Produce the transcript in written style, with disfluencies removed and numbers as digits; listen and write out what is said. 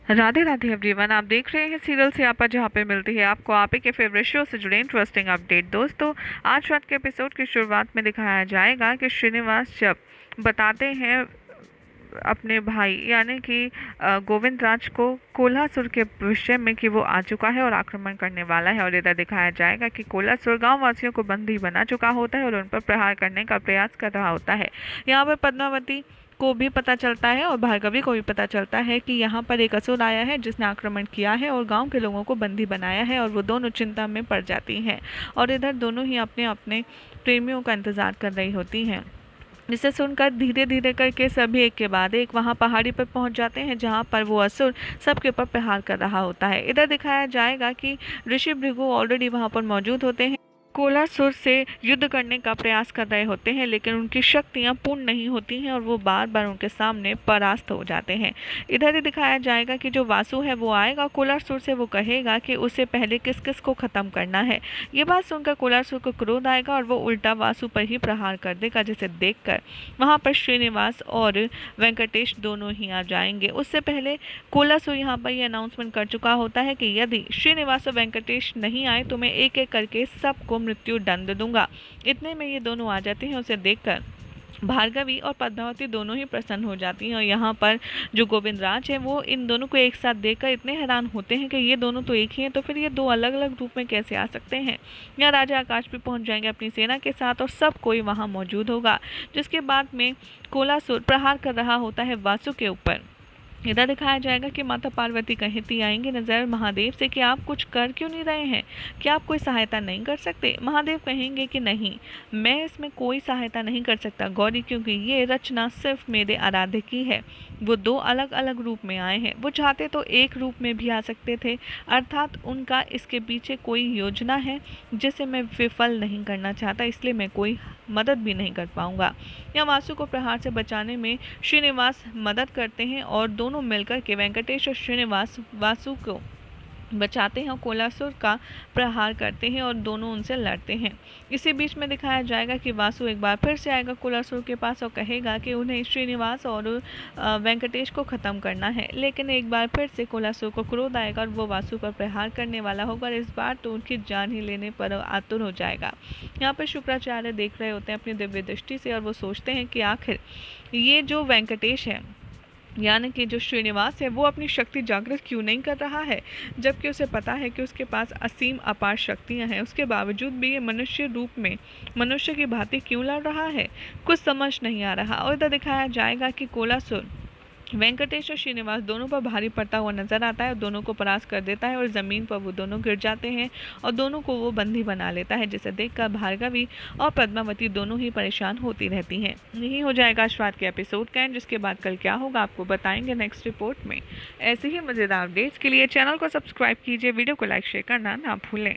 Radhe Radhe everyone, आप देख रहे हैं सीरियल सियापा, जहां पे मिलती है आपको आप ही के फेवरेट शो से जुड़े इंटरेस्टिंग अपडेट। दोस्तों, आज रात के एपिसोड की शुरुआत में दिखाया जाएगा कि श्रीनिवास जब बताते हैं अपने भाई यानी कि गोविंद राज को कोल्हासुर के विषय में कि वो आ चुका है और आक्रमण करने वाला है। और इधर दिखाया जाएगा कि कोल्हासुर गांव वासियों को बंदी बना चुका होता है और उन पर प्रहार करने का प्रयास कर रहा होता है। यहाँ पर पद्मावती को भी पता चलता है और भार्गवी को भी पता चलता है कि यहाँ पर एक असुर आया है जिसने आक्रमण किया है और गांव के लोगों को बंदी बनाया है, और वो दोनों चिंता में पड़ जाती हैं। और इधर दोनों ही अपने अपने प्रेमियों का इंतजार कर रही होती हैं, जिसे सुनकर धीरे धीरे करके सभी एक के बाद एक वहां पहाड़ी पर पहुंच जाते हैं, जहां पर वो असुर सबके ऊपर प्रहार कर रहा होता है। इधर दिखाया जाएगा कि ऋषि भृगु ऑलरेडी वहां पर मौजूद होते हैं, कोलासुर से युद्ध करने का प्रयास कर रहे होते हैं, लेकिन उनकी शक्तियां पूर्ण नहीं होती हैं और वो बार बार उनके सामने परास्त हो जाते हैं। इधर ही दिखाया जाएगा कि जो वासु है वो आएगा कोलासुर से, वो कहेगा कि उसे पहले किस किस को खत्म करना है। ये बात सुनकर कोलासुर को क्रोध आएगा और वो उल्टा वासु पर ही प्रहार कर देगा, जिसे देखकर वहां पर श्रीनिवास और वेंकटेश दोनों ही आ जाएंगे। उससे पहले कोलासुर यहाँ पर यह अनाउंसमेंट कर चुका होता है कि यदि श्रीनिवास और वेंकटेश नहीं आए तो मैं एक एक करके सबको मृत्यु दंड दूंगा। इतने में ये दोनों आ जाते हैं। उसे देखकर भार्गवी और पद्मावती दोनों ही प्रसन्न हो जाती हैं, और यहाँ पर जो गोविंद राज है वो इन दोनों को एक साथ देखकर इतने हैरान होते हैं कि ये दोनों तो एक ही हैं, तो फिर ये दो अलग अलग रूप में कैसे आ सकते हैं। यहाँ राजा आकाश भी पहुंच जाएंगे अपनी सेना के साथ और सब कोई वहाँ मौजूद होगा, जिसके बाद में कोलासुर प्रहार कर रहा होता है वासु के ऊपर। इधर दिखाया जाएगा कि माता पार्वती कहती आएंगे नजर महादेव से कि आप कुछ कर क्यों नहीं रहे हैं, क्या आप कोई सहायता नहीं कर सकते। महादेव कहेंगे कि नहीं, मैं इसमें कोई सहायता नहीं कर सकता गौरी, क्योंकि ये रचना सिर्फ मेरे आराध्य की है। वो दो अलग अलग रूप में आए हैं, वो चाहते तो एक रूप में भी आ सकते थे, अर्थात उनका इसके पीछे कोई योजना है जिसे मैं विफल नहीं करना चाहता, इसलिए मैं कोई मदद भी नहीं कर पाऊंगा। या वासु को प्रहार से बचाने में श्रीनिवास मदद करते हैं और दोनों मिलकर के वेंकटेश और श्रीनिवास वासु को बचाते हैं और कोलासुर का प्रहार करते हैं और दोनों उनसे लड़ते हैं। इसी बीच में दिखाया जाएगा कि वासु एक बार फिर से आएगा कोलासुर के पास और कहेगा कि उन्हें श्रीनिवास और वेंकटेश को ख़त्म करना है, लेकिन एक बार फिर से कोलासुर को क्रोध आएगा और वो वासु पर प्रहार करने वाला होगा। इस बार तो उनकी जान ही लेने पर आतुर हो जाएगा। यहाँ पर शुक्राचार्य देख रहे होते हैं अपनी दिव्य दृष्टि से और वो सोचते हैं कि आखिर ये जो वेंकटेश है यानी कि जो श्रीनिवास है वो अपनी शक्ति जागृत क्यों नहीं कर रहा है, जबकि उसे पता है कि उसके पास असीम अपार शक्तियां हैं। उसके बावजूद भी ये मनुष्य रूप में मनुष्य की भांति क्यों लड़ रहा है, कुछ समझ नहीं आ रहा। और इधर दिखाया जाएगा कि कोलासुर वेंकटेश और श्रीनिवास दोनों पर भारी पड़ता हुआ नजर आता है और दोनों को परास्त कर देता है और ज़मीन पर वो दोनों गिर जाते हैं और दोनों को वो बंदी बना लेता है, जिसे देखकर भार्गवी और पद्मावती दोनों ही परेशान होती रहती हैं। यही हो जाएगा आज रात के एपिसोड का एंड, जिसके बाद कल क्या होगा आपको बताएंगे नेक्स्ट रिपोर्ट में। ऐसे ही मज़ेदार अपडेट्स के लिए चैनल को सब्सक्राइब कीजिए, वीडियो को लाइक शेयर करना ना भूलें।